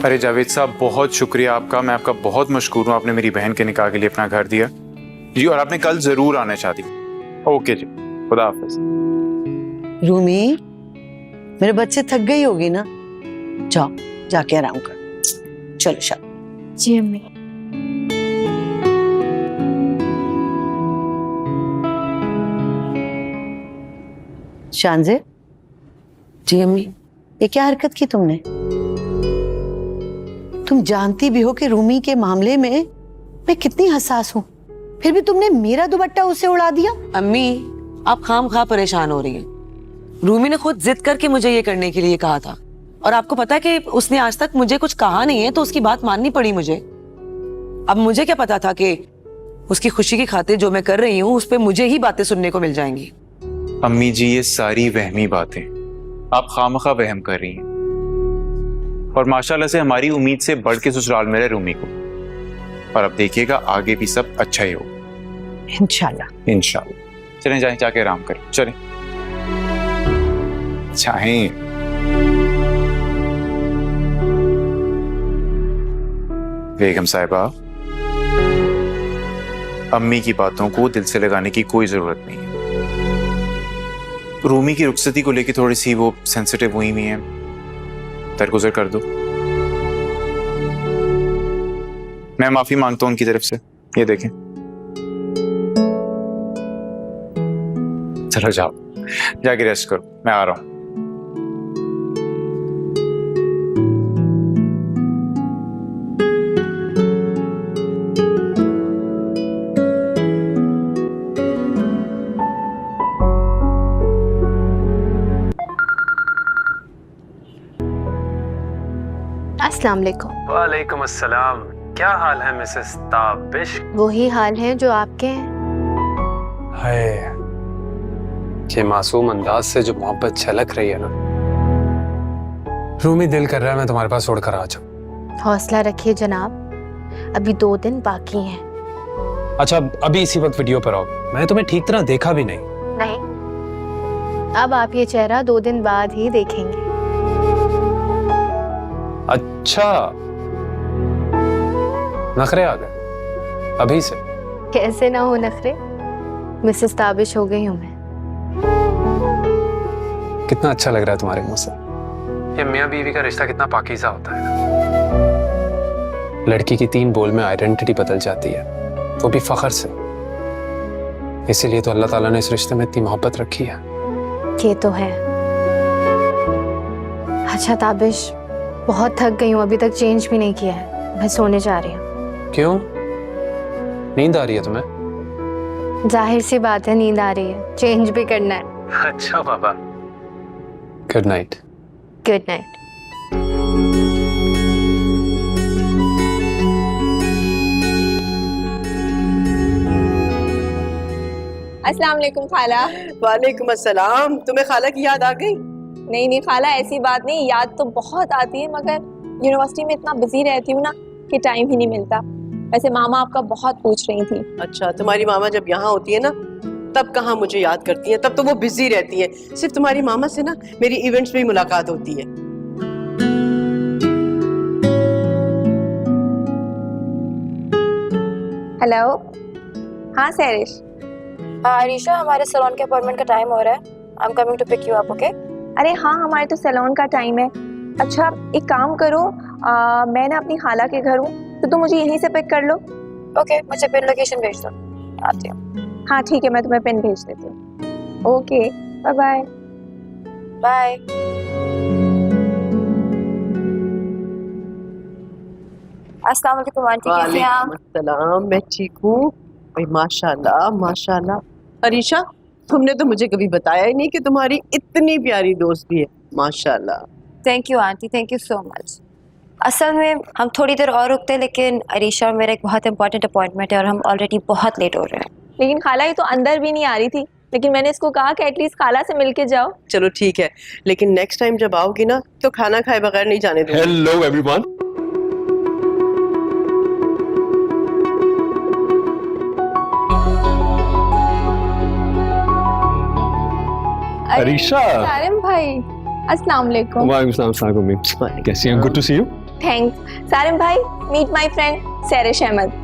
अरे जावेद साहब, बहुत शुक्रिया आपका, मैं आपका बहुत मशकूर हूँ। आपने मेरी बहन के निकाह के लिए अपना घर दिया जी, और आपने कल जरूर आना शादी। ओके जी, खुदा हाफिज। रूमी, मेरे बच्चे थक गई होगी ना, जाओ जाके आराम कर। चलो शाबाश। जी अम्मी। शानजे। जी अम्मी। ये क्या हरकत की तुमने? तुम जानती भी हो कि रूमी के मामले में मैं कितनी हसास हूँ, फिर भी तुमने मेरा दुपट्टा उसे उड़ा दिया। अम्मी, आप खामखा परेशान हो रही हैं। रूमी ने खुद जिद करके मुझे ये करने के लिए कहा था, और आपको पता है कि उसने आज तक मुझे कुछ कहा नहीं है, तो उसकी बात माननी पड़ी मुझे। अब मुझे क्या पता था कि उसकी खुशी की खातिर जो मैं कर रही हूँ उस पर मुझे ही बातें सुनने को मिल जाएंगी। अम्मी जी, ये सारी वहमी बातें आप खामखा वहम कर रही हैं, और माशाल्लाह से हमारी उम्मीद से बढ़ के ससुराल में रहे रूमी को। और अब देखिएगा आगे भी सब अच्छा ही होगा इंशाल्लाह। इंशाल्लाह। चलें, जाएं, जाके आराम करें, चलें चाहें। बेगम साहिबा, अम्मी की बातों को दिल से लगाने की कोई जरूरत नहीं है। रूमी की रुखसती को लेकर थोड़ी सी वो सेंसिटिव हुई हुई है, दरगुजर कर दो। मैं माफी मांगता हूं उनकी तरफ से। ये देखें, चलो जाओ, जाके रेस्ट करो, मैं आ रहा हूं। अस्सलाम वालेकुम। वालेकुम अस्सलाम। क्या हाल है मिसेस ताबिश? वही हाल है जो आपके हैं। हाय, ये मासूम अंदाज से जो मोहब्बत छलक रही है ना, रूमी दिल कर रहा है मैं तुम्हारे पास छोड़कर आ जाऊं। हौसला रखिए जनाब, अभी 2 दिन बाकी हैं। अच्छा, अभी इसी वक्त वीडियो पर आओ, मैंने तुम्हें ठीक तरह देखा भी नहीं। नहीं, अब आप ये चेहरा 2 दिन बाद ही देखेंगे। अच्छा, नखरे आ गए अभी से? कैसे ना हो नखरे, मिसेस ताबिश हो गई हूँ मैं। कितना अच्छा लग रहा है तुम्हारे मुंह से। ये मियां बीवी का रिश्ता कितना पाकीज़ा होता है। लड़की की 3 बोल में आइडेंटिटी बदल जाती है, वो भी फख्र से। इसीलिए तो अल्लाह ताला ने इस रिश्ते में इतनी मोहब्बत रखी है। ये तो है। अच्छा ताबिश, बहुत थक गई हूँ, अभी तक चेंज भी नहीं किया है, मैं सोने जा रही हूँ। क्यों, नींद आ रही है तुम्हें? जाहिर सी बात है, नींद आ रही है, चेंज भी करना है। अच्छा बाबा, गुड नाइट। Good night. अस्सलाम वालेकुम खाला। वालेकुम अस्सलाम। तुम्हें खाला की याद आ गई? नहीं नहीं खाला, ऐसी बात नहीं, याद तो बहुत आती है, मगर यूनिवर्सिटी में इतना बिजी रहती हूँ ना कि टाइम ही नहीं मिलता। वैसे मामा आपका बहुत पूछ रही थी। अच्छा, तुम्हारी मामा जब यहाँ होती है ना तब कहाँ मुझे याद करती है, तब तो वो बिजी रहती है। सिर्फ तुम्हारी मामा से ना मेरी इवेंट्स में मुलाकात होती है। हेलो, हाँ सैरिश। आरिशा, हमारे सैलून के अपॉइंटमेंट का टाइम हो रहा है। I am coming to pick you up, okay? अरे हाँ, हमारे तो सैलून का टाइम है। अच्छा एक काम करो, मैं ना अपनी खाला के घर हूँ, तो तुम मुझे यहीं से पिक कर लो। ओके, मुझे पिन लोकेशन भेज दो, आती हूँ। हाँ ठीक है, मैं तुम्हें पिन भेज देती हूँ। Okay, bye bye. बाय। अस्सलाम वालेकुम आंटी, कैसे हैं आप? वालेकुम, मैं ठीक हूँ। माशाल्लाह माशाल्लाह। अरीशा, तुमने तो मुझे कभी बताया ही नहीं कि तुम्हारी इतनी प्यारी दोस्त भी है। माशाल्लाह। Thank you aunty, thank you so much. असल में हम थोड़ी देर और रुकते, लेकिन अरीशा और मेरा एक बहुत इंपॉर्टेंट अपॉइंटमेंट है और हम ऑलरेडी बहुत लेट हो रहे हैं। लेकिन खाला ये तो अंदर भी नहीं आ रही थी, लेकिन मैंने इसको कहा कि एटलीस्ट खाला से मिलके जाओ। चलो ठीक है, लेकिन नेक्स्ट टाइम जब आओगी ना तो खाना खाए बगैर नहीं जाने दूंगी। Hello everyone. अरीशा। सारिम भाई, अस्सलाम वालेकुम। वालेकुम सलाम। कैसी हैं? Good to see you. Thanks. Sarim भाई, meet my friend Sairish Ahmed.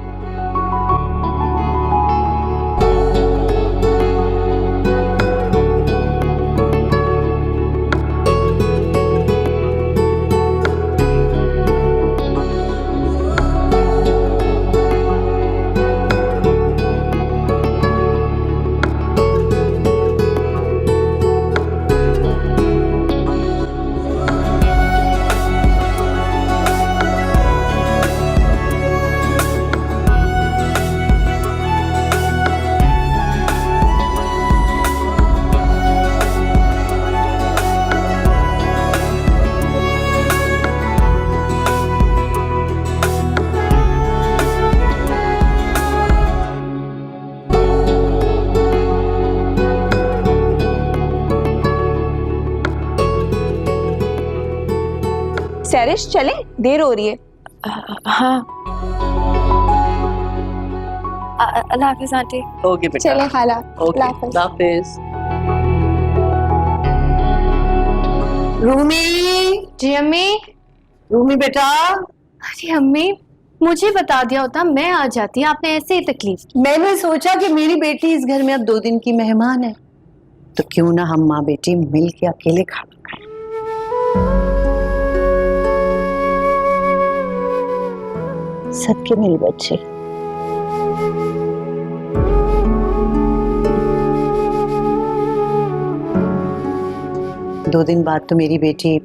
Sairish चले, देर हो रही है। हाँ, अल्लाह हाफिज आंटी। ओके बेटा। चले खाला। ओके, अल्लाह हाफिज। अल्लाह हाफिज। रूमी, जी अम्मी। रूमी बेटा, अरे अम्मी, मुझे बता दिया होता मैं आ जाती, आपने ऐसे ही तकलीफ की। मैंने सोचा कि मेरी बेटी इस घर में अब 2 दिन की मेहमान है, तो क्यों ना हम माँ बेटी मिल के अकेले खाना खाएं। सदके मेरी बच्ची। दो दिन बाद तो मेरी बेटी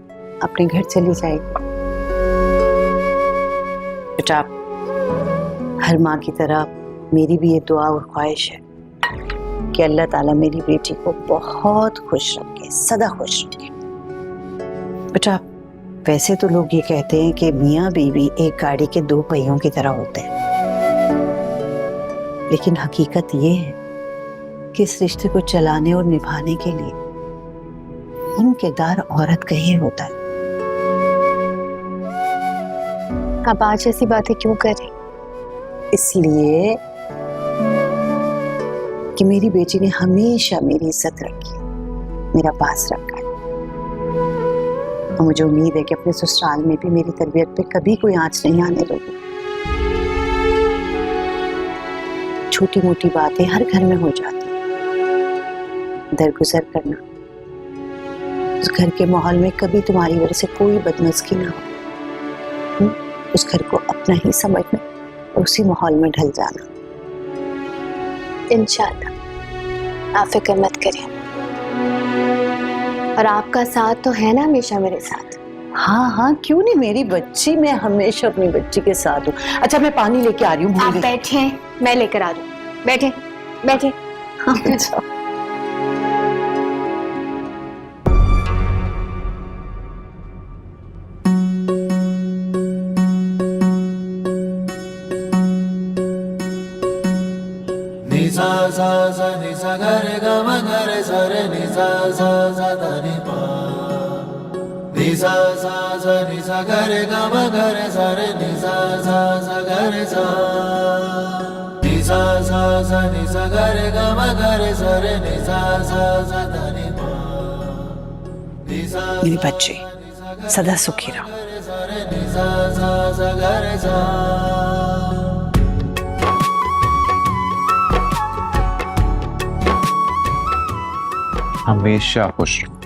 अपने घर चली जाएगी। बेटा, हर माँ की तरह मेरी भी ये दुआ और ख्वाहिश है कि अल्लाह ताला मेरी बेटी को बहुत खुश रखे, सदा खुश रखे। बेटा, वैसे तो लोग ये कहते हैं कि मियाँ बीवी एक गाड़ी के 2 पहियों की तरह होते हैं, लेकिन हकीकत ये है कि इस रिश्ते को चलाने और निभाने के लिए मुमकिनदार औरत का ही होता है। आप आज ऐसी बातें क्यों कर रही? इसलिए कि मेरी बेटी ने हमेशा मेरी इज्जत रखी, मेरा पास रखा है, और मुझे उम्मीद है कि अपने ससुराल में भी मेरी तरबियत पे कभी कोई आंच नहीं आने लगी। छोटी मोटी बातें हर घर में हो जाती हैं। दरगुजर करना, उस घर के माहौल में कभी तुम्हारी वजह से कोई बदमज़गी ना हो, उस घर को अपना ही समझना और उसी माहौल में ढल जाना। इंशाल्लाह, आप फिक्र मत करिए, और आपका साथ तो है ना हमेशा मेरे साथ। हाँ हाँ, क्यों नहीं मेरी बच्ची, मैं हमेशा अपनी बच्ची के साथ हूँ। अच्छा, मैं पानी लेके आ रही हूँ। आप बैठे, मैं लेकर आ दूँ। बैठे बैठे। अच्छा। निसा सा सा निसा गरे ग म गरे सा रे निसा सा सा दा नि पा निसा सा सा निसा गरे ग म गरे सा रे निसा सा सा गरे सा निसा सा सा निसा गरे ग म गरे सा रे निसा सा सा दा नि पा निसा मेरी बच्ची सदा सुखी रहो। निसा सा सा गरे सा। हमेशा खुश रहो।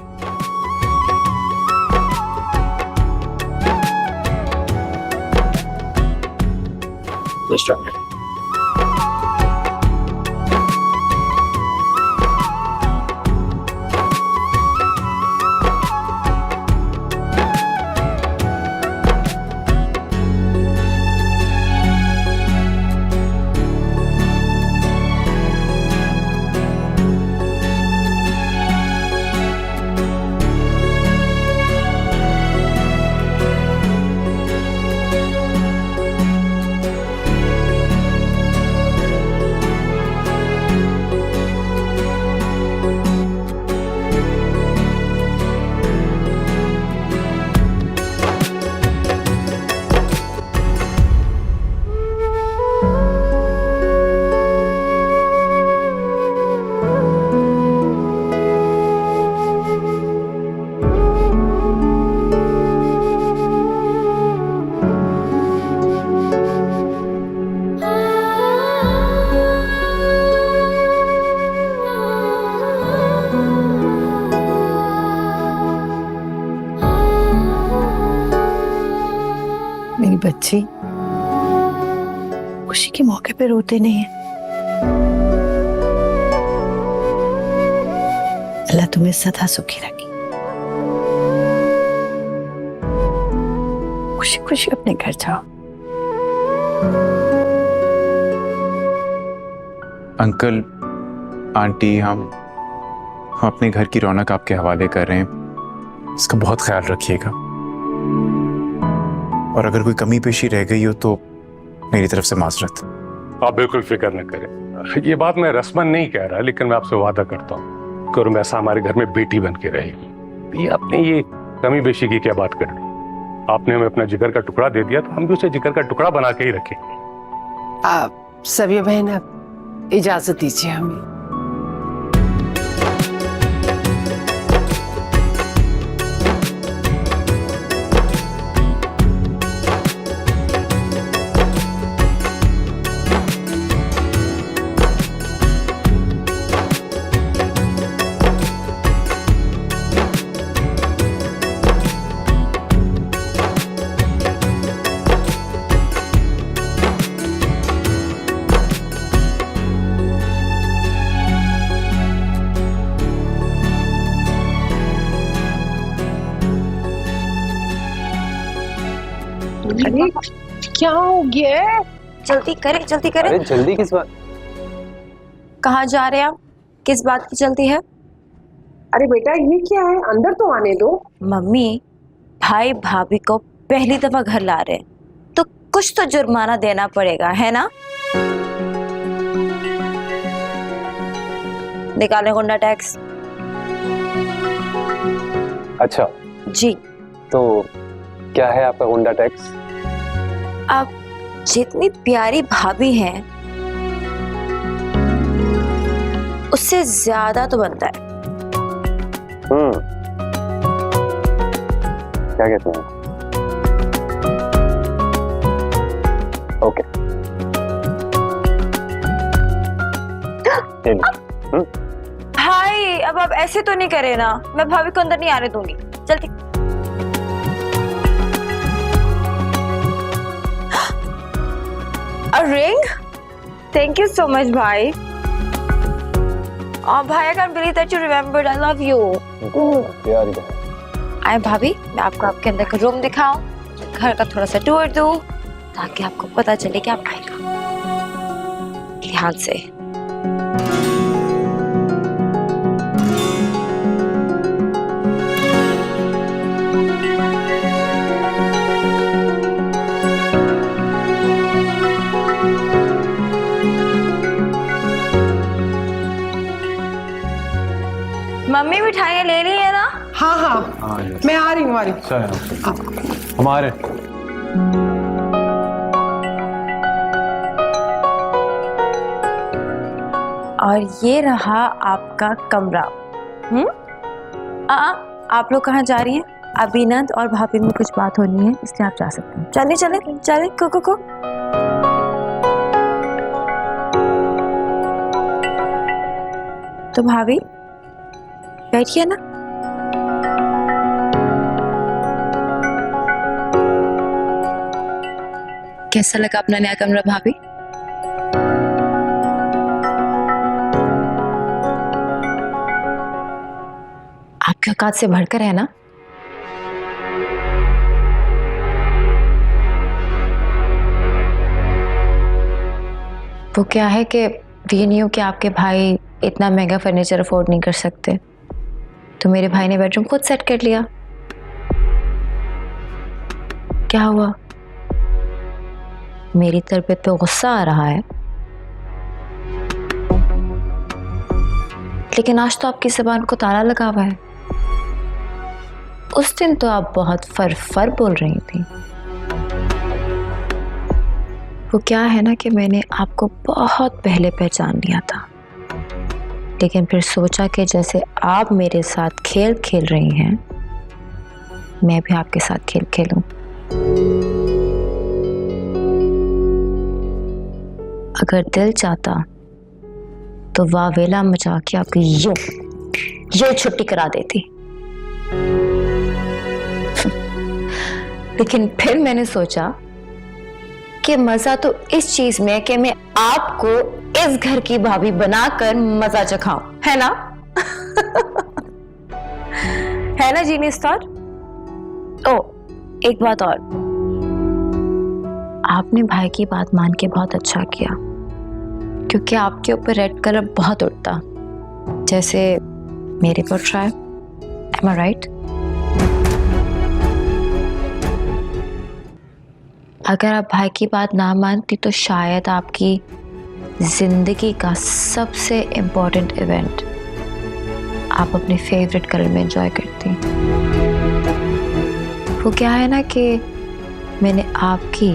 बच्ची, खुशी के मौके पे रोते नहीं है। अल्लाह तुम्हें सदा सुखी रखे। खुशी खुशी अपने घर जाओ। अंकल, आंटी, हम अपने घर की रौनक आपके हवाले कर रहे हैं। इसका बहुत ख्याल रखिएगा, और अगर कोई कमी पेशी रह गई हो तो मेरी तरफ से माजरत। आप बिल्कुल फिक्र न करें। ये बात मैं रस्मन नहीं कह रहा, लेकिन मैं आपसे वादा करता हूँ कि हमेशा हमारे घर में बेटी बन के रहेगी। ये आपने ये कमी बेशी की क्या बात कर दी? आपने हमें अपना जिगर का टुकड़ा दे दिया, तो हम भी उसे जिगर का टुकड़ा बना के ही रखेंगे। आप सभी बहन, अब इजाजत दीजिए हमें। अरे क्या हो गया है? जल्दी करें, जल्दी करें। अरे जल्दी किस बात? कहाँ जा रहे हैं आप? किस बात की जल्दी है? अरे बेटा ये क्या है, अंदर तो आने दो। मम्मी, भाई भाभी को पहली दफा घर ला रहे हैं, तो कुछ तो जुर्माना देना पड़ेगा, है ना? निकालें गुंडा टैक्स। अच्छा जी। तो क्या है आपका गुंडा टैक्स? आप जितनी प्यारी भाभी हैं उससे ज्यादा तो बनता है। क्या कहते हैं? ओके। भाई अब आप ऐसे तो नहीं करे ना, मैं भाभी को अंदर नहीं आने दूंगी। जल्दी। A ring? Thank you so much, भाई। भाई, I can't believe that you remembered. I love you. यार आए भाभी, मैं आपको आपके अंदर का रूम दिखाऊं, घर का थोड़ा सा टूर दूं, ताकि आपको पता चले कि आप आएगा। ध्यान से। मम्मी मिठाइयाँ ले ली है ना? हाँ हाँ, मैं आ रही हूँ, आ रही हूँ। हमारे और ये रहा आपका कमरा। आप लोग कहाँ जा रही हैं? अभिनंद और भाभी में कुछ बात होनी है, इसलिए आप जा सकते हैं। चले चले चले, को तो भाभी बैठिए ना। कैसा लगा अपना नया कमरा भाभी? आपके औकात से बढ़कर है ना? वो क्या है कि वी न्यू कि आपके भाई इतना महंगा फर्नीचर अफोर्ड नहीं कर सकते, तो मेरे भाई ने बेडरूम खुद सेट कर लिया। क्या हुआ? मेरी तरबियत पे गुस्सा आ रहा है? लेकिन आज तो आपकी ज़बान को ताला लगा हुआ है। उस दिन तो आप बहुत फर बोल रही थी। वो क्या है ना कि मैंने आपको बहुत पहले पहचान लिया था, लेकिन फिर सोचा कि जैसे आप मेरे साथ खेल खेल रही हैं, मैं भी आपके साथ खेल खेलूं। अगर दिल चाहता तो वावेला मचा के आपकी यो छुट्टी करा देती, लेकिन फिर मैंने सोचा कि मजा तो इस चीज में है कि मैं आपको इस घर की भाभी बनाकर मजा चखाऊं, है ना? है ना जीनी स्टार? ओ, एक बात और, आपने भाई की बात मान के बहुत अच्छा किया, क्योंकि आपके ऊपर रेड कलर बहुत उड़ता, जैसे मेरे पर ट्राई। Am I right? अगर आप भाई की बात ना मानती तो शायद आपकी जिंदगी का सबसे इम्पोर्टेंट इवेंट आप अपने फेवरेट कलर में एंजॉय करती। वो क्या है ना कि मैंने आपकी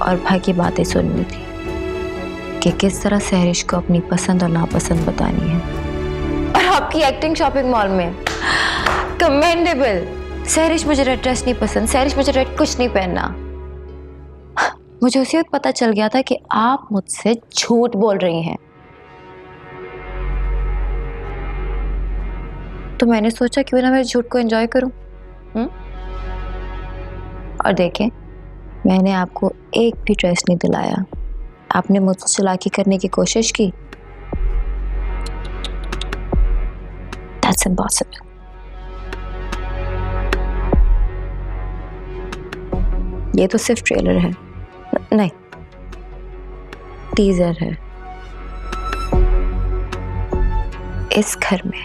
और भाई की बातें सुननी थी कि किस तरह सहरिश को अपनी पसंद और नापसंद बतानी है। और आपकी एक्टिंग शॉपिंग मॉल में कमेंडेबल। सहरिश मुझे रेड ड्रेस नहीं पसंद, सहरिश मुझे रेड कुछ नहीं पहनना। मुझे उसी वक्त पता चल गया था कि आप मुझसे झूठ बोल रही हैं। तो मैंने सोचा क्यों ना मैं झूठ को एंजॉय करूं। और देखें, मैंने आपको एक भी ड्रेस नहीं दिलाया, आपने मुझसे चालाकी करने की कोशिश की। That's impossible. ये तो सिर्फ ट्रेलर है, नहीं टीजर है। इस घर में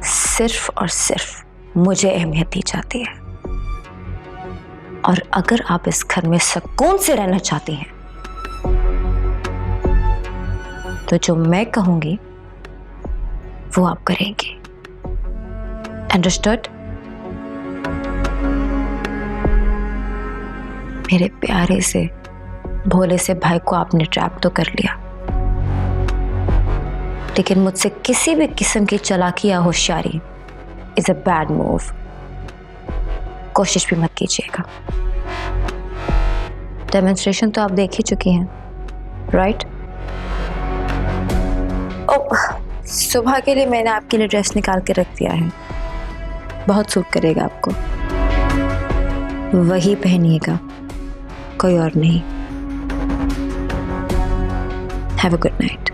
सिर्फ और सिर्फ मुझे अहमियत दी जाती है, और अगर आप इस घर में सुकून से रहना चाहती हैं तो जो मैं कहूंगी वो आप करेंगी। अंडरस्टूड? मेरे प्यारे से भोले से भाई को आपने ट्रैप तो कर लिया, लेकिन मुझसे किसी भी किस्म की चालाकी या होशियारी इज अ बैड मूव। कोशिश भी मत कीजिएगा। डेमोन्स्ट्रेशन तो आप देख ही चुकी हैं, राइट? सुबह के लिए मैंने आपके लिए ड्रेस निकाल के रख दिया है, बहुत सूट करेगा आपको, वही पहनिएगा, कोई और नहीं। Have a good night.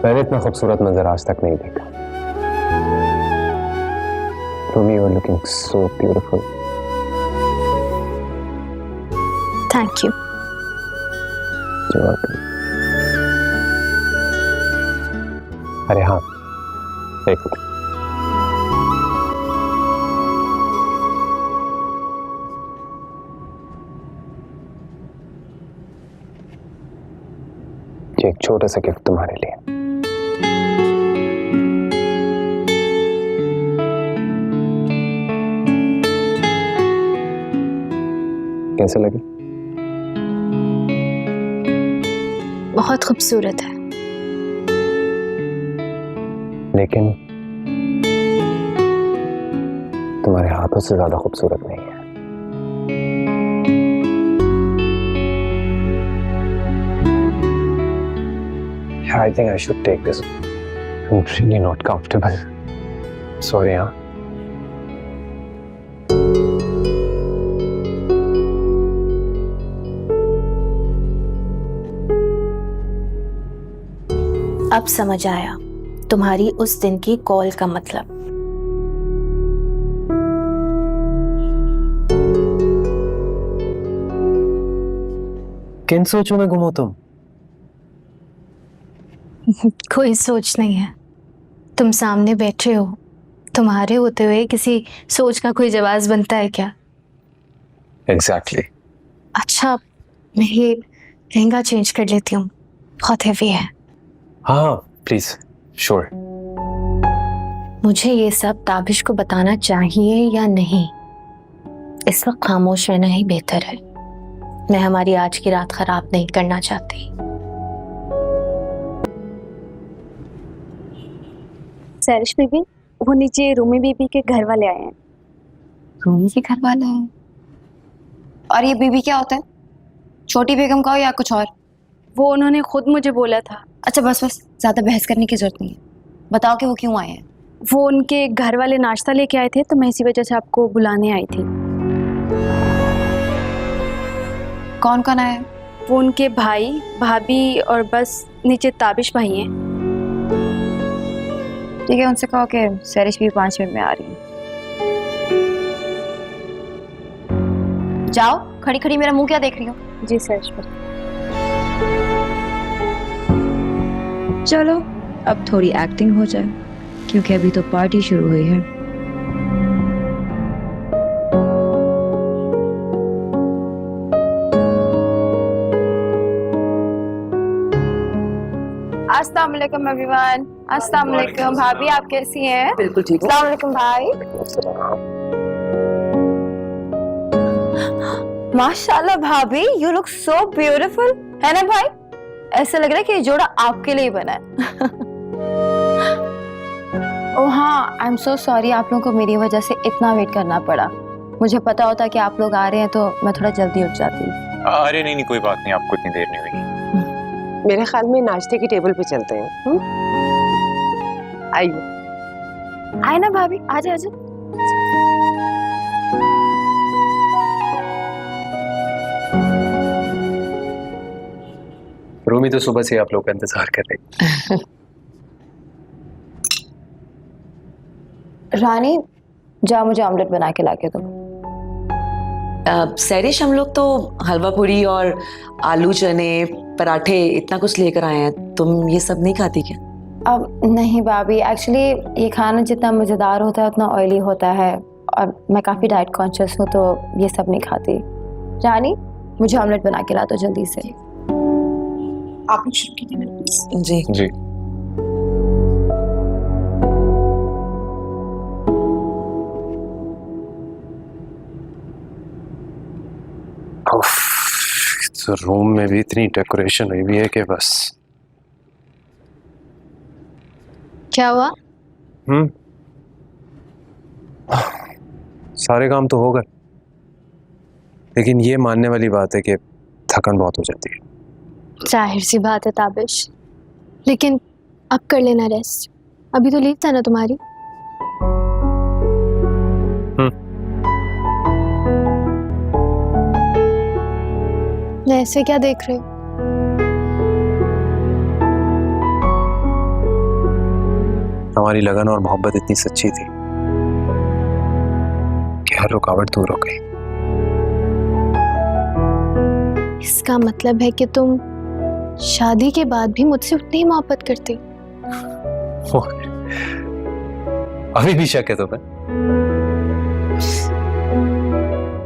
मैंने इतना खूबसूरत मंजर आज तक नहीं देखा। Rumi, you are looking so beautiful. Thank you. You're welcome. अरे हाँ, एक ये एक छोटा सा गिफ्ट तुम्हारे लिए। कैसे लगी? बहुत खूबसूरत है, लेकिन तुम्हारे हाथों से ज्यादा खूबसूरत नहीं है। I think I should take this. I'm really not comfortable. Sorry, हाँ। अब समझ आया तुम्हारी उस दिन की कॉल का मतलब। किन सोचों में गुम हो तुम? कोई सोच नहीं है, तुम सामने बैठे हो, तुम्हारे होते हुए किसी सोच का कोई जवाब बनता है क्या? एग्जैक्टली। अच्छा, मैं ये लहंगा चेंज कर लेती हूँ, बहुत हेवी है। हाँ प्लीज, श्योर। मुझे ये सब ताबिश को बताना चाहिए या नहीं? इस वक्त खामोश रहना ही बेहतर है। मैं हमारी आज की रात खराब नहीं करना चाहती। सैरिश बीबी, वो नीचे रूमी बीबी के घर वाले आए हैं। रूमी के घर वाले हैं? और ये बीबी क्या होता है? छोटी बेगम का हो या कुछ और? वो उन्होंने खुद मुझे बोला था। अच्छा बस बस, ज्यादा बहस करने की जरूरत नहीं है। बताओ कि वो क्यों आए हैं। वो उनके घर वाले नाश्ता लेके आए थे, तो मैं इसी वजह से आपको बुलाने आई थी। कौन कौन आया है? वो उनके भाई, भाभी और बस नीचे ताबिश भाई हैं। ठीक है, उनसे कहो कि सैरिश भी 5 मिनट में आ रही है। जाओ, खड़ी खड़ी मेरा मुंह क्या देख रही हो? जी सैरिश भाई। चलो अब थोड़ी एक्टिंग हो जाए, क्योंकि अभी तो पार्टी शुरू हुई है। अस्सलाम वालेकुम एवरीवन। अस्सलाम वालेकुम भाभी, आप कैसी हैं? बिल्कुल ठीक है। अस्सलाम वालेकुम भाई। माशाल्लाह भाभी, यू लुक सो ब्यूटीफुल, है ना भाई? ऐसा लग रहा है कि ये जोड़ा आपके लिए ही बना है। ओह हाँ, आई एम सो सॉरी, आप लोगों को मेरी वजह से इतना वेट करना पड़ा। मुझे पता होता कि आप लोग आ रहे हैं तो मैं थोड़ा जल्दी उठ जाती। अरे नहीं, कोई बात नहीं, आपको इतनी देर नहीं हुई। मेरे ख्याल में नाश्ते की टेबल पे चलते हैं। आइए। आए ना भाभी, आजा आजा। रूमी तो सुबह से आप लोग का इंतजार कर रही। रानी, जा मुझे ऑमलेट बना के लाके दो। सैरिश, हम लोग तो हलवा पूरी और आलू चने पराठे इतना कुछ लेकर आए हैं, तुम ये सब नहीं खाती क्या? अब नहीं भाभी, एक्चुअली ये खाना जितना मज़ेदार होता है उतना ऑयली होता है, और मैं काफ़ी डाइट कॉन्शियस हूँ तो ये सब नहीं खाती। रानी, मुझे ऑमलेट बना के ला दो जल्दी से। आप लोग शुरू कीजिए मेरे प्लीज। जी जी। तो रूम में भी इतनी डेकोरेशन हुई भी है कि बस। क्या हुआ? सारे काम तो हो गए, लेकिन ये मानने वाली बात है कि थकान बहुत हो जाती है। जाहिर सी बात है ताबिश, लेकिन अब कर लेना रेस्ट। अभी तो लीव था ना तुम्हारी। ऐसे क्या देख रहे हो? हमारी लगन और मोहब्बत इतनी सच्ची थी कि हर रुकावट दूर हो गई। इसका मतलब है कि तुम शादी के बाद भी मुझसे उतनी ही मोहब्बत करते हो? अभी भी शक है तुम्हें?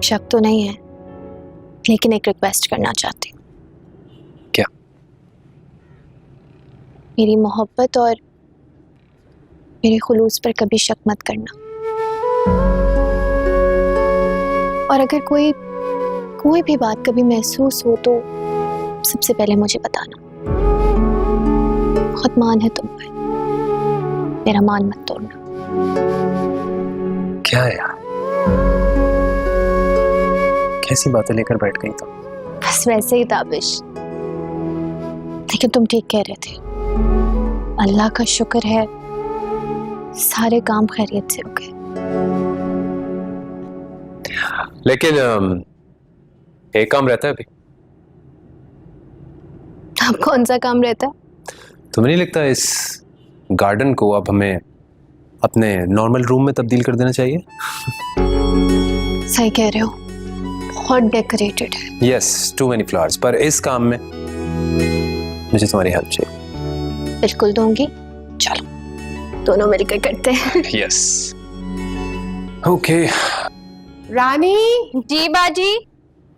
शक तो नहीं है, लेकिन एक रिक्वेस्ट करना चाहती हूँ। क्या? मेरी मोहब्बत और मेरे खुलूस पर कभी शक मत करना, और अगर कोई भी बात कभी महसूस हो तो सबसे पहले मुझे बताना। बहुत मान है तुम पर, मेरा मान मत तोड़ना। क्या है यार, कैसी बातें लेकर बैठ गई तुम? बस वैसे ही ताबिश, लेकिन तुम ठीक कह रहे थे। अल्लाह का शुक्र है सारे काम खैरियत से हो गए। लेकिन एक काम रहता है अभी। अब कौन सा काम रहता है? तुम्हें नहीं लगता इस गार्डन को अब हमें अपने नॉर्मल रूम में तब्दील कर देना चाहिए? सही कह रहे हो, बहुत डेकोरेटेड है। यस, टू मेनी फ्लावर्स, पर इस काम में मुझे तुम्हारी हेल्प चाहिए। बिल्कुल दूंगी, चलो दोनों मिलकर करते हैं। Yes, okay. रानी, जी बाजी।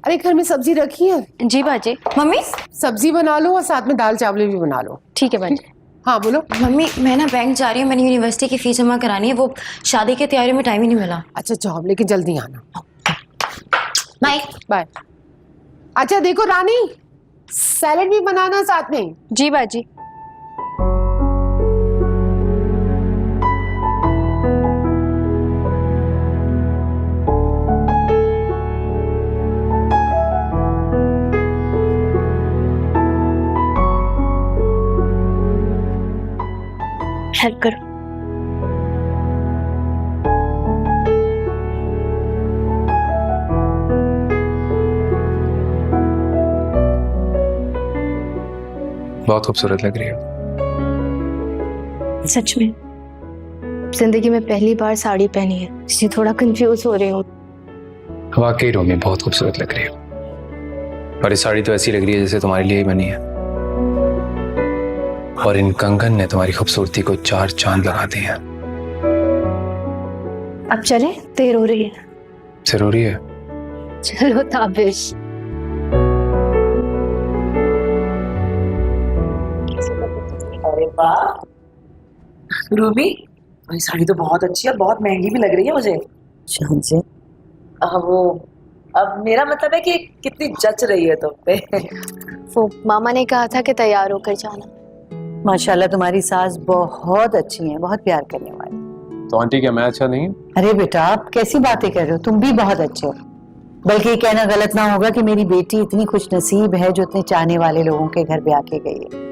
अरे घर में सब्जी रखी है? जी बाजी। मम्मी सब्जी बना लो और साथ में दाल चावल भी बना लो। ठीक है बाजी। हाँ बोलो। मम्मी मैं ना बैंक जा रही हूँ, मैंने यूनिवर्सिटी की फीस जमा करानी है, वो शादी की तैयारी में टाइम ही नहीं मिला। अच्छा जाओ, लेकिन जल्दी आना। Bye bye. अच्छा देखो रानी, सैलेड भी बनाना साथ में। जी बाजी। हेल्प करो। बहुत खूबसूरत लग रही हो। सच में जिंदगी में पहली बार साड़ी पहनी है, इसलिए थोड़ा कंफ्यूज हो रही हूँ। वाकई रोमी बहुत खूबसूरत लग रही हो, और ये साड़ी तो ऐसी लग रही है जैसे तुम्हारे लिए ही बनी है, और इन कंगन ने तुम्हारी खूबसूरती को 4 चांद लगा दिए हैं। अब चले, देर हो रही है। जरूरी है। चलो ताबिश। अरे वाह रूबी, ये साड़ी तो बहुत अच्छी है और बहुत महंगी भी लग रही है मुझे। जान से वो अब मेरा मतलब है कि कितनी जच रही है तुम पे। वो मामा ने कहा था कि तैयार होकर जाना। माशाल्लाह तुम्हारी सास बहुत अच्छी हैं, बहुत प्यार करने वाली। तो आंटी क्या मैं अच्छा नहीं? अरे बेटा आप कैसी बातें कर रहे हो, तुम भी बहुत अच्छे हो। बल्कि ये कहना गलत ना होगा कि मेरी बेटी इतनी खुश नसीब है जो इतने चाहने वाले लोगों के घर ब्याह के गई है।